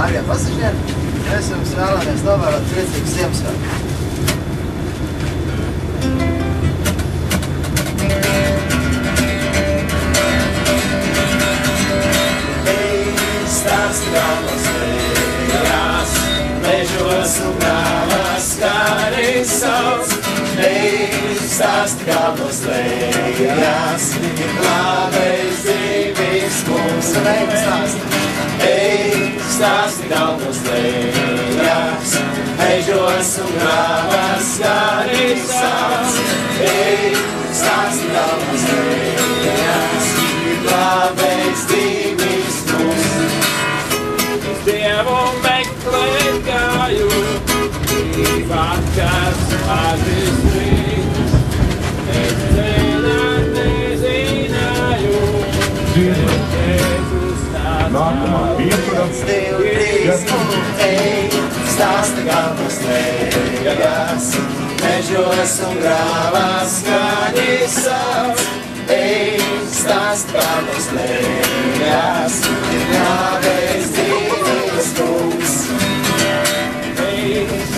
Dārgie pasažieri, mēs jums vēlamies novēlēt priecīgu Ziemassvētku. Stāsti galvas lejās, mežos un grāvās kāri sauc. Stāsti galvas lejās, ir glābējs dzīvības mums. Stāsti galvas lejās, mežos un grāvās kāri sauc. Stāsti galvas lejās, ir glābējs dzīvības mums. Dievu meklēt gāju, vakars atzīstīs, es cenāt nezināju, bet Jēzus tāds stāsta galvas lejās, mežos un grāvās skaņi sauc. Stāsta galvas lejās, ir glābējs dzīvības kungs.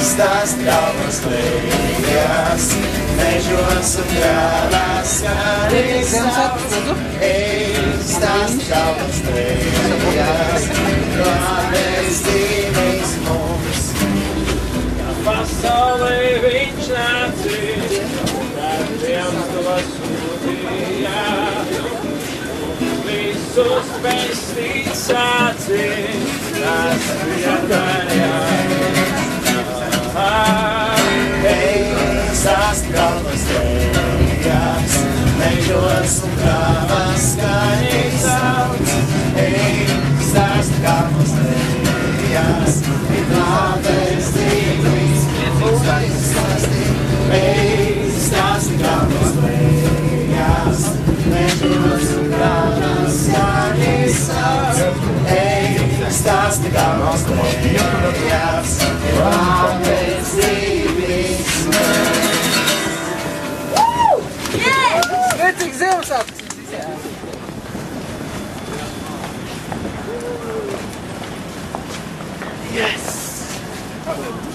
Stāsta galvas lejās, mežos un grāvās skaņi sauc. Stāsta galvas lejās, glābējs dzīvības kungs. Pasaulē viņš nācis, tad Dievs to sūtīja. Visus pestīt sācis, tas bija darījās. Stāsti galvas lejās, mežos un grāvās skaņi sauc. Stāsti galvas lejās, ir glābējs dzīvības kungs. Stāsti galvas lejās, mežos un grāvās skaņi sauc. Stāsti galvas lejās, ir glābējs dzīvības kungs. Priecīgs Ziemassvētkus visiem! Yes!